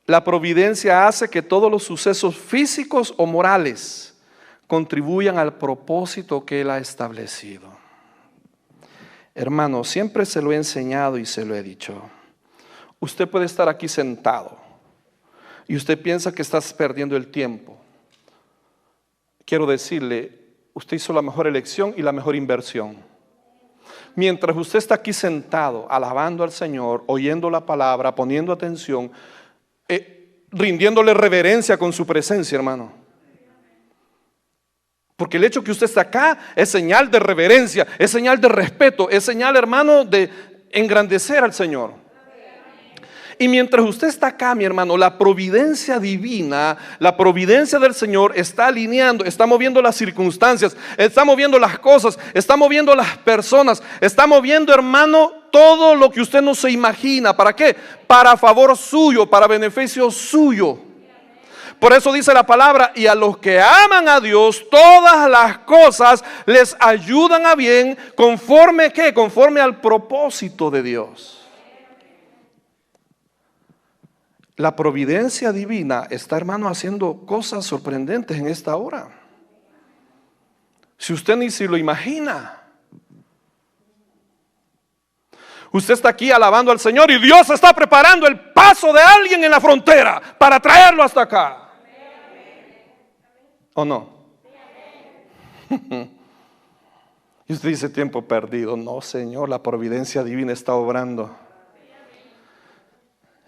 La providencia hace que todos los sucesos físicos o morales contribuyan al propósito que Él ha establecido. Hermano, siempre se lo he enseñado y se lo he dicho. Usted puede estar aquí sentado y usted piensa que estás perdiendo el tiempo. Quiero decirle, usted hizo la mejor elección y la mejor inversión. Mientras usted está aquí sentado, alabando al Señor, oyendo la palabra, poniendo atención, rindiéndole reverencia con su presencia, hermano. Porque el hecho que usted está acá es señal de reverencia, es señal de respeto, es señal, hermano, de engrandecer al Señor. Y mientras usted está acá, mi hermano, la providencia divina, la providencia del Señor está alineando, está moviendo las circunstancias, está moviendo las cosas, está moviendo las personas, está moviendo, hermano, todo lo que usted no se imagina. ¿Para qué? Para favor suyo, para beneficio suyo. Por eso dice la palabra, y a los que aman a Dios, todas las cosas les ayudan a bien, conforme ¿qué? Conforme al propósito de Dios. La providencia divina está, hermano, haciendo cosas sorprendentes en esta hora. Si usted ni se lo imagina. Usted está aquí alabando al Señor y Dios está preparando el paso de alguien en la frontera para traerlo hasta acá. ¿O no? Y usted dice tiempo perdido. No, Señor, la providencia divina está obrando.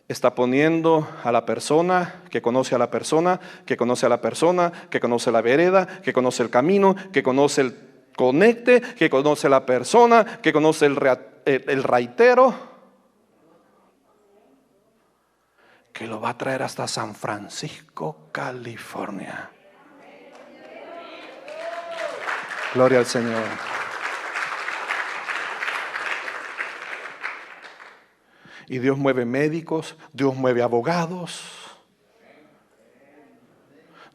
Está poniendo a la persona que conoce a la persona, que conoce a la persona, que conoce la vereda, que conoce el camino, que conoce el conecte, que conoce la persona, que conoce el raitero, que lo va a traer hasta San Francisco, California. Gloria al Señor. Y Dios mueve médicos, Dios mueve abogados,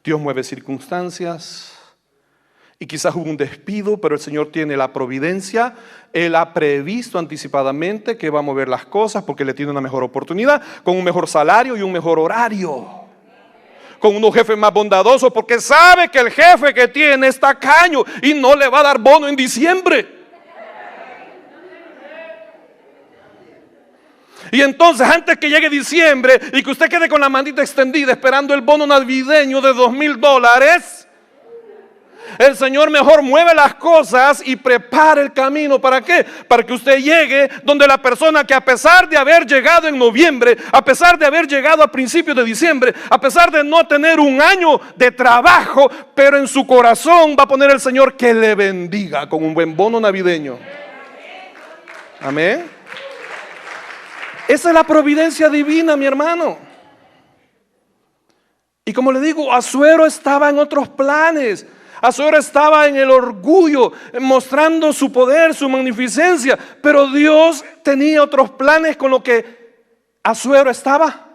Dios mueve circunstancias. y quizás hubo un despido, pero el Señor tiene la providencia. Él ha previsto anticipadamente que va a mover las cosas porque le tiene una mejor oportunidad, con un mejor salario y un mejor horario, con unos jefes más bondadosos, porque sabe que el jefe que tiene es tacaño y no le va a dar bono en diciembre. Y entonces, antes que llegue diciembre y que usted quede con la manita extendida esperando el bono navideño de $2,000, el Señor mejor mueve las cosas y prepara el camino. ¿Para qué? Para que usted llegue donde la persona que, a pesar de haber llegado en noviembre, a pesar de haber llegado a principios de diciembre, a pesar de no tener un año de trabajo, pero en su corazón va a poner el Señor que le bendiga con un buen bono navideño. Amén. Esa es la providencia divina, mi hermano. Y como le digo, Asuero estaba en otros planes. Asuero estaba en el orgullo, mostrando su poder, su magnificencia. Pero Dios tenía otros planes con lo que Asuero estaba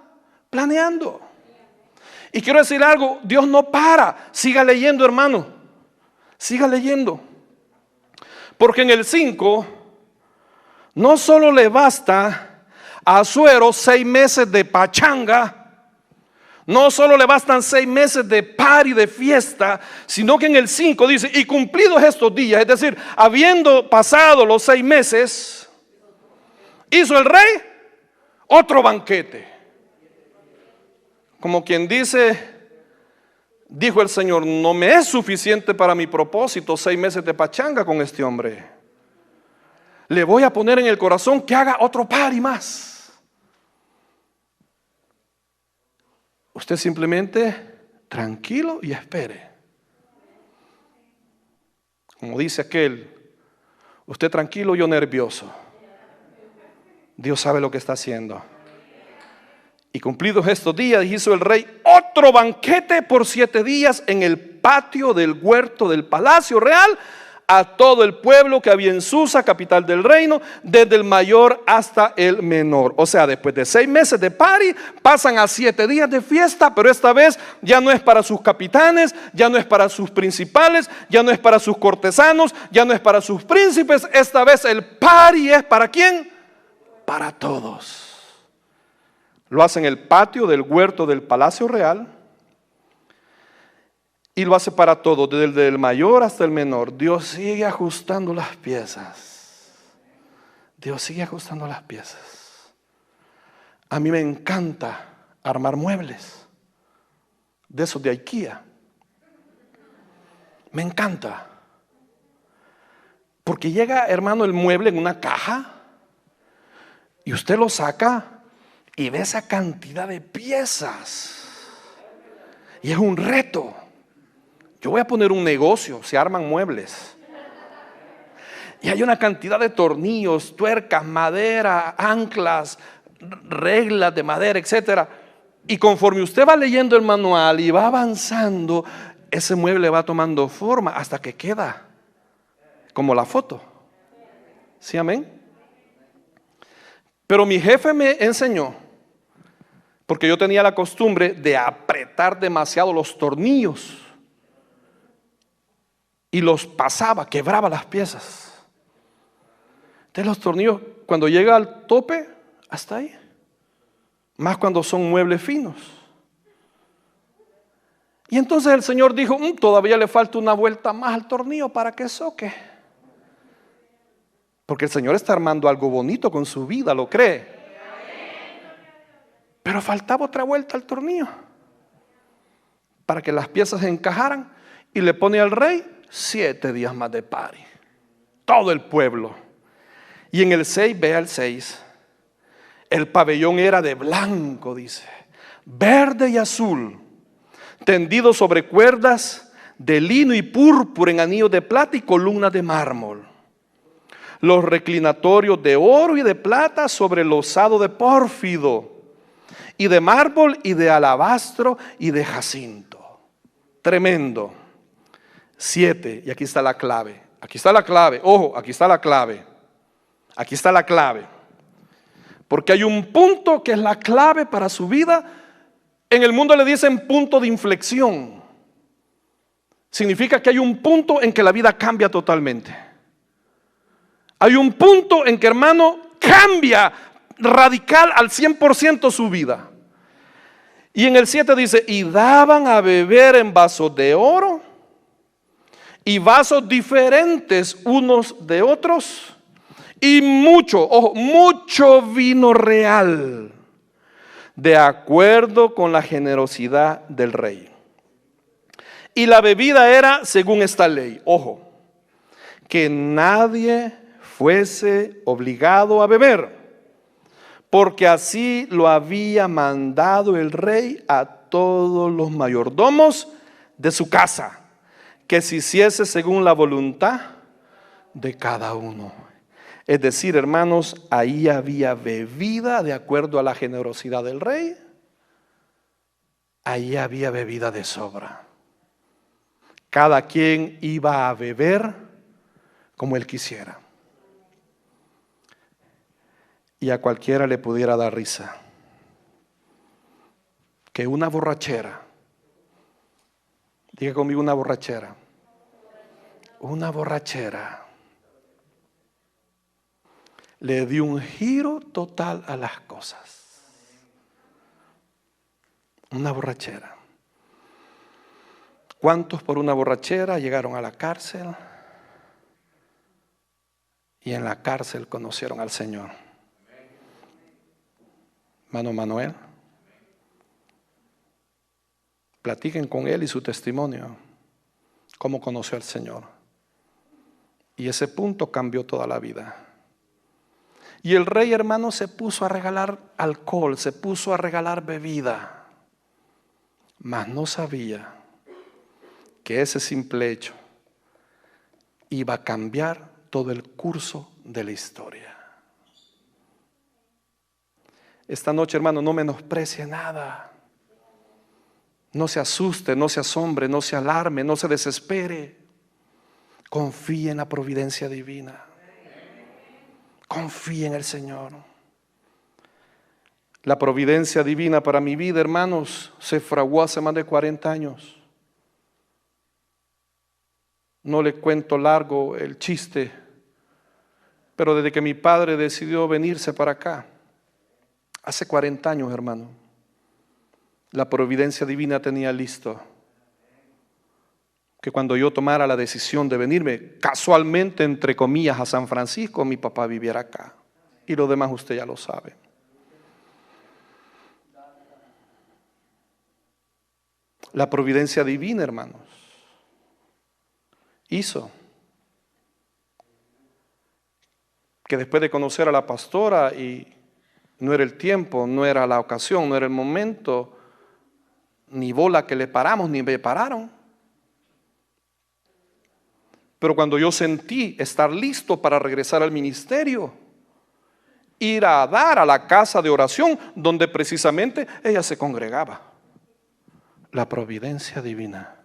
planeando. Y quiero decir algo, Dios no para. Siga leyendo, hermano. Siga leyendo. Porque en el 5, no solo le basta a Asuero 6 meses de pachanga, no solo le bastan 6 meses de party, de fiesta, sino que en el 5 dice, y cumplidos estos días, es decir, habiendo pasado los 6 meses, hizo el rey otro banquete. Como quien dice, dijo el Señor, no me es suficiente para mi propósito 6 meses de pachanga con este hombre. Le voy a poner en el corazón que haga otro party más. Usted simplemente tranquilo y espere. Como dice aquel, usted tranquilo, yo nervioso. Dios sabe lo que está haciendo. Y cumplidos estos días, hizo el rey otro banquete por 7 días en el patio del huerto del palacio real, a todo el pueblo que había en Susa, capital del reino, desde el mayor hasta el menor. O sea, después de 6 meses de party, pasan a 7 días de fiesta, pero esta vez ya no es para sus capitanes, ya no es para sus principales, ya no es para sus cortesanos, ya no es para sus príncipes. Esta vez el party es ¿para quién? Para todos. Lo hace en el patio del huerto del palacio real. Y lo hace para todos, desde el mayor hasta el menor. Dios sigue ajustando las piezas. Dios sigue ajustando las piezas. A mí me encanta armar muebles, de esos de IKEA. Me encanta. Porque llega, hermano, el mueble en una caja y usted lo saca y ve esa cantidad de piezas. Y es un reto. Yo voy a poner un negocio, se arman muebles. Y hay una cantidad de tornillos, tuercas, madera, anclas, reglas de madera, etcétera. Y conforme usted va leyendo el manual y va avanzando, ese mueble va tomando forma hasta que queda como la foto. ¿Sí, amén? Pero mi jefe me enseñó, porque yo tenía la costumbre de apretar demasiado los tornillos. Y los pasaba, quebraba las piezas. Entonces los tornillos, cuando llega al tope, hasta ahí. Más cuando son muebles finos. Y entonces el Señor dijo, todavía le falta una vuelta más al tornillo para que soque. Porque el Señor está armando algo bonito con su vida, ¿lo cree? Pero faltaba otra vuelta al tornillo para que las piezas se encajaran. Y le pone al rey 7 días más de party. Todo el pueblo. Y en el 6, vea el 6. El pabellón era de blanco, dice, verde y azul, tendido sobre cuerdas de lino y púrpura en anillos de plata y columnas de mármol. Los reclinatorios de oro y de plata sobre losado de pórfido, y de mármol y de alabastro y de jacinto. Tremendo. 7, y aquí está la clave. Aquí está la clave, ojo, aquí está la clave. Aquí está la clave. Porque hay un punto que es la clave para su vida. En el mundo le dicen punto de inflexión. significa que hay un punto en que la vida cambia totalmente. Hay un punto en que, hermano, cambia radical al 100% su vida. Y en el 7 dice, y daban a beber en vasos de oro y vasos diferentes unos de otros, y mucho, ojo, mucho vino real, de acuerdo con la generosidad del rey. Y la bebida era según esta ley, ojo, que nadie fuese obligado a beber, porque así lo había mandado el rey a todos los mayordomos de su casa, que se hiciese según la voluntad de cada uno. Es decir, hermanos, ahí había bebida de acuerdo a la generosidad del rey. Ahí había bebida de sobra. Cada quien iba a beber como él quisiera. Y a cualquiera le pudiera dar risa que una borrachera, diga conmigo, una borrachera le dio un giro total a las cosas. Una borrachera. ¿Cuántos por una borrachera llegaron a la cárcel? Y en la cárcel conocieron al Señor. Hermano Manuel, platiquen con él y su testimonio, cómo conoció al Señor. Y ese punto cambió toda la vida. Y el rey, hermano, se puso a regalar alcohol, se puso a regalar bebida, mas no sabía que ese simple hecho iba a cambiar todo el curso de la historia. Esta noche, hermano, no menosprecie nada. No se asuste, no se asombre, no se alarme, no se desespere. Confíe en la providencia divina. Confíe en el Señor. La providencia divina para mi vida, hermanos, se fraguó hace más de 40 años. No le cuento largo el chiste, pero desde que mi padre decidió venirse para acá, hace 40 años, hermano, la providencia divina tenía listo que cuando yo tomara la decisión de venirme, casualmente, entre comillas, a San Francisco, mi papá viviera acá. Y lo demás usted ya lo sabe. La providencia divina, hermanos, hizo que después de conocer a la pastora, y no era el tiempo, no era la ocasión, no era el momento, ni bola que le paramos, ni me pararon. Pero cuando yo sentí estar listo para regresar al ministerio, ir a dar a la casa de oración donde precisamente ella se congregaba, la providencia divina.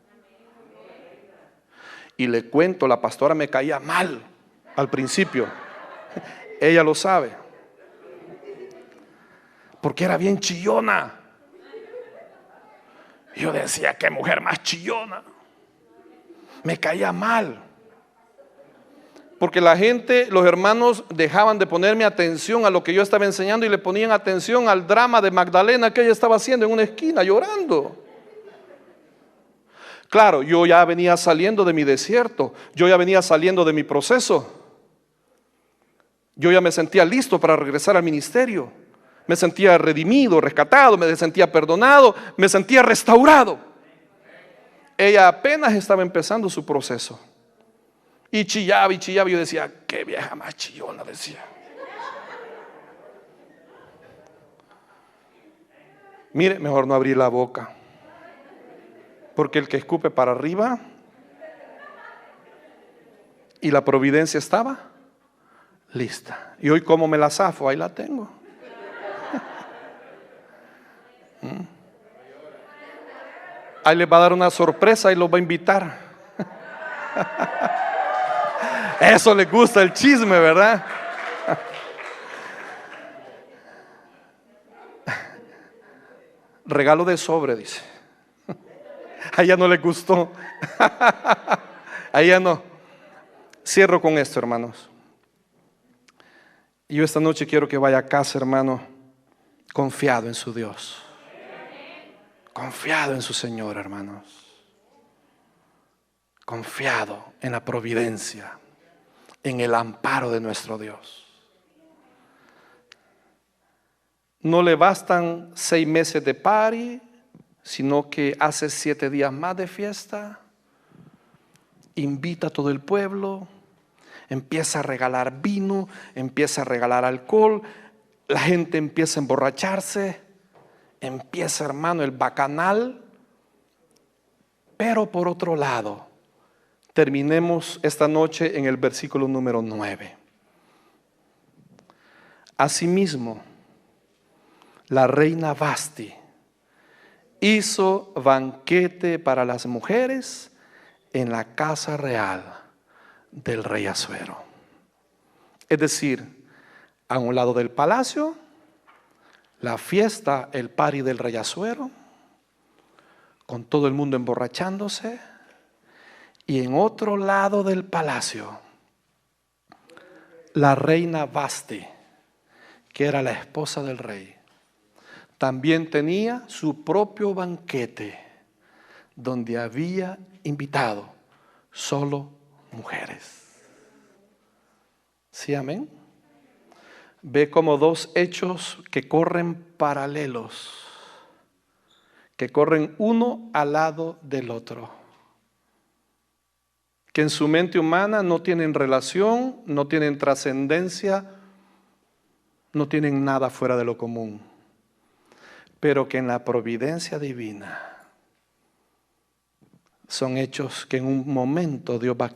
Y le cuento, la pastora me caía mal al principio, ella lo sabe, porque era bien chillona. Yo decía, qué mujer más chillona. Me caía mal, porque la gente, los hermanos, dejaban de ponerme atención a lo que yo estaba enseñando y le ponían atención al drama de Magdalena que ella estaba haciendo en una esquina llorando. Claro, yo ya venía saliendo de mi desierto, yo ya venía saliendo de mi proceso. Yo ya me sentía listo para regresar al ministerio. Me sentía redimido, rescatado, me sentía perdonado, me sentía restaurado. Ella apenas estaba empezando su proceso. Y chillaba y chillaba. Yo decía, qué vieja más chillona, decía. Mire, mejor no abrir la boca, porque el que escupe para arriba, y la providencia estaba lista. Y hoy, ¿cómo me la zafo? Ahí la tengo. Ahí les va a dar una sorpresa y los va a invitar. Eso les gusta, el chisme, ¿verdad? Regalo de sobre, dice. A ella no le gustó. A ella no. Cierro con esto, hermanos. Yo esta noche quiero que vaya a casa, hermano, confiado en su Dios. Confiado en su Señor, hermanos. Confiado en la providencia, en el amparo de nuestro Dios. No le bastan 6 meses de party, sino que hace 7 días más de fiesta. Invita a todo el pueblo, empieza a regalar vino, empieza a regalar alcohol, la gente empieza a emborracharse, empieza, hermano, el bacanal. Pero por otro lado, terminemos esta noche en el versículo número 9. Asimismo, la reina Vasti hizo banquete para las mujeres en la casa real del rey Asuero. Es decir, a un lado del palacio, la fiesta, el party del rey Asuero, con todo el mundo emborrachándose. Y en otro lado del palacio, la reina Vasti, que era la esposa del rey, también tenía su propio banquete, donde había invitado solo mujeres. ¿Sí, amén? Ve como 2 hechos que corren paralelos, que corren uno al lado del otro, que en su mente humana no tienen relación, no tienen trascendencia, no tienen nada fuera de lo común, pero que en la providencia divina son hechos que en un momento Dios va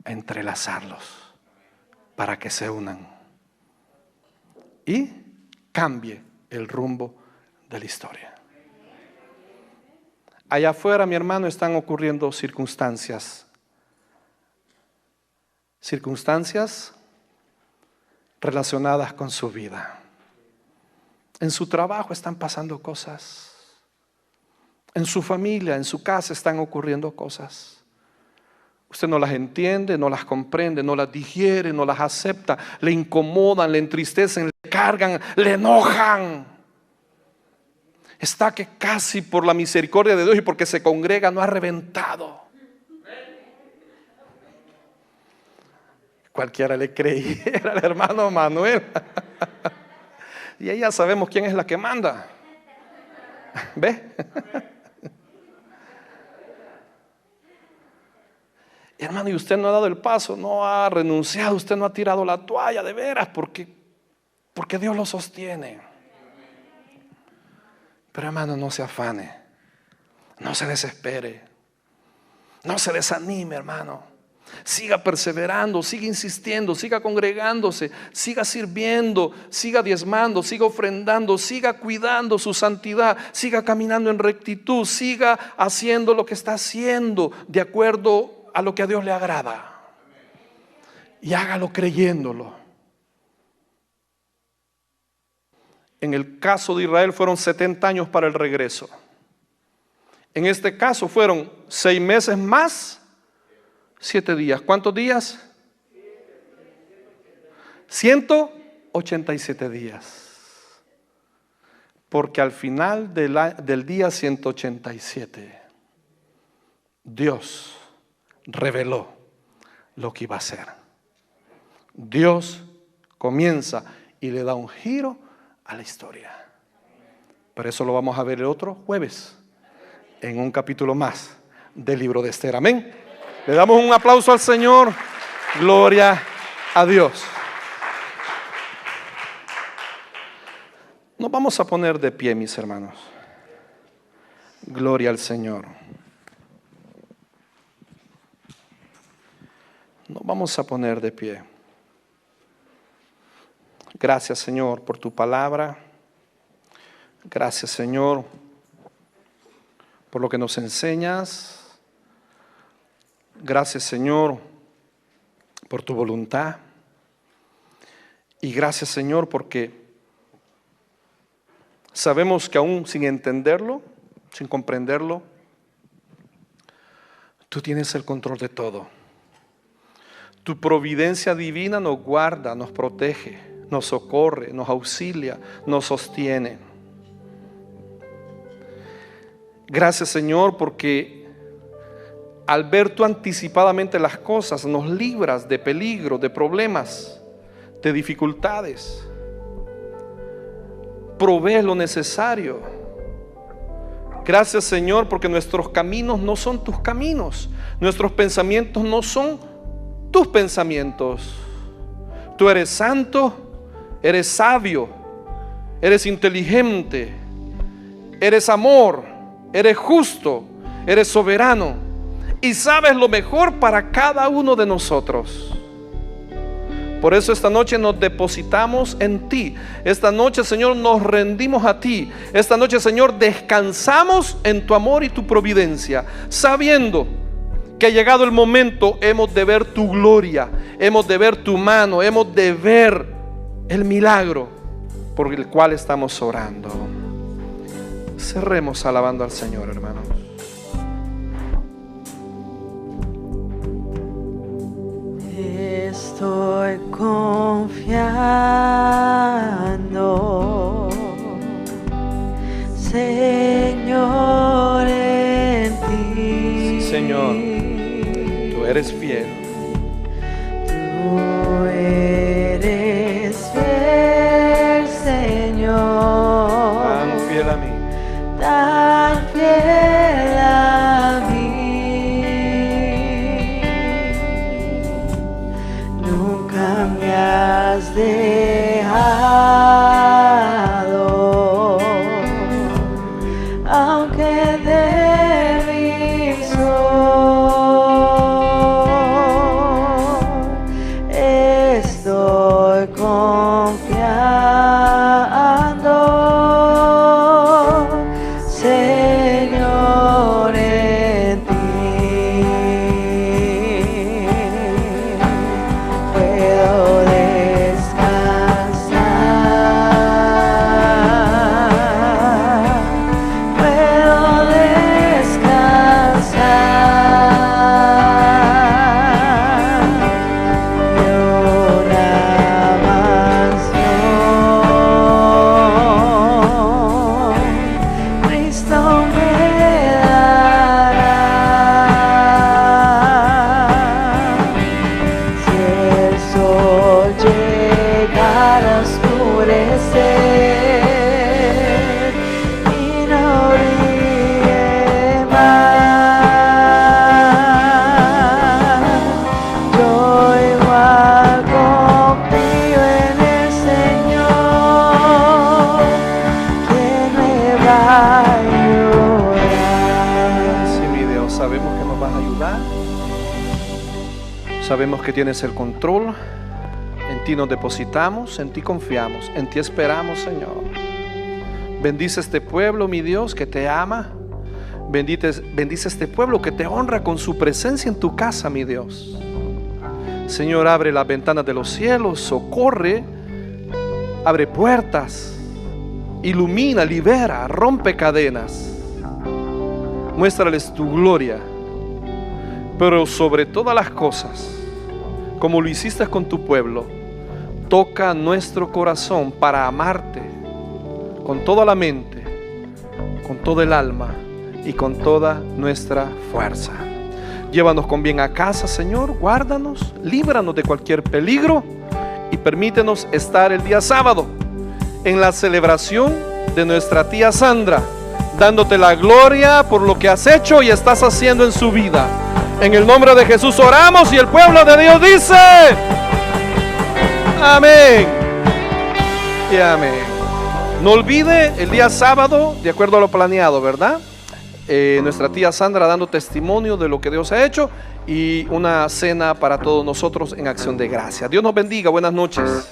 a entrelazarlos para que se unan y cambie el rumbo de la historia. Allá afuera, mi hermano, están ocurriendo circunstancias relacionadas con su vida. En su trabajo están pasando cosas. En su familia, en su casa están ocurriendo cosas. Usted no las entiende, no las comprende, no las digiere, no las acepta. Le incomodan, le entristecen, le cargan, le enojan. Está que casi por la misericordia de Dios y porque se congrega no ha reventado. Cualquiera le creyera al hermano Manuel. Y ahí ya sabemos quién es la que manda. ¿Ve? Hermano, y usted no ha dado el paso, no ha renunciado, usted no ha tirado la toalla de veras, porque Dios lo sostiene. Pero hermano, no se afane, no se desespere, no se desanime, hermano. Siga perseverando, siga insistiendo, siga congregándose, siga sirviendo, siga diezmando, siga ofrendando, siga cuidando su santidad, siga caminando en rectitud, siga haciendo lo que está haciendo de acuerdo a lo que a Dios le agrada. Y hágalo creyéndolo. En el caso de Israel fueron 70 años para el regreso. En este caso fueron 6 meses más 7 días. ¿Cuántos días? 187 días. Porque al final del día 187, Dios reveló lo que iba a hacer. Dios comienza y le da un giro a la historia. Pero eso lo vamos a ver el otro jueves, en un capítulo más del libro de Esther. Amén. Le damos un aplauso al Señor. Gloria a Dios. Nos vamos a poner de pie, mis hermanos. Gloria al Señor. Nos vamos a poner de pie. Gracias, Señor, por tu palabra. Gracias, Señor, por lo que nos enseñas. Gracias, Señor, por tu voluntad. Y gracias, Señor, porque sabemos que aún sin entenderlo, sin comprenderlo, Tú tienes el control de todo. Tu providencia divina nos guarda, nos protege, nos socorre, nos auxilia, nos sostiene. Gracias, Señor, porque al ver tú anticipadamente las cosas, nos libras de peligro, de problemas, de dificultades. Provees lo necesario. Gracias, Señor, porque nuestros caminos no son tus caminos, nuestros pensamientos no son tus pensamientos. Tú eres santo, eres sabio, eres inteligente, eres amor, eres justo, eres soberano y sabes lo mejor para cada uno de nosotros. Por eso esta noche nos depositamos en ti. Esta noche, Señor, nos rendimos a ti. Esta noche, Señor, descansamos en tu amor y tu providencia, sabiendo que ha llegado el momento, hemos de ver tu gloria, hemos de ver tu mano, hemos de ver el milagro por el cual estamos orando. Cerremos alabando al Señor, hermanos. Estoy confiando, Señor, en ti. Sí, Señor, tú eres fiel. Tú eres fiel, Señor. Tan fiel a mí. Tan fiel a mí. Nunca me has dejado, aunque débil soy, estoy confiando, Señor, en ti. Puedo descansar, puedo descansar. Y una más no, Cristo me dará. Si el sol llegara a oscurecer y no brille más, yo igual confío en el Señor, que me va a ayudar. Sí, mi Dios, sabemos que nos vas a ayudar. Sabemos que tienes el control. En ti nos depositamos, en ti confiamos, en ti esperamos, Señor. Bendice este pueblo, mi Dios, que te ama. Bendice este pueblo que te honra con su presencia en tu casa, mi Dios. Señor, abre las ventanas de los cielos, socorre, abre puertas, ilumina, libera, rompe cadenas. Muéstrales tu gloria, pero sobre todas las cosas, como lo hiciste con tu pueblo, toca nuestro corazón para amarte con toda la mente, con toda el alma y con toda nuestra fuerza. Llévanos con bien a casa, Señor, guárdanos, líbranos de cualquier peligro y permítenos estar el día sábado en la celebración de nuestra tía Sandra, dándote la gloria por lo que has hecho y estás haciendo en su vida. En el nombre de Jesús oramos y el pueblo de Dios dice amén y amén. No olvide el día sábado, de acuerdo a lo planeado, ¿verdad? Nuestra tía Sandra dando testimonio de lo que Dios ha hecho y una cena para todos nosotros en acción de gracia. Dios nos bendiga, buenas noches.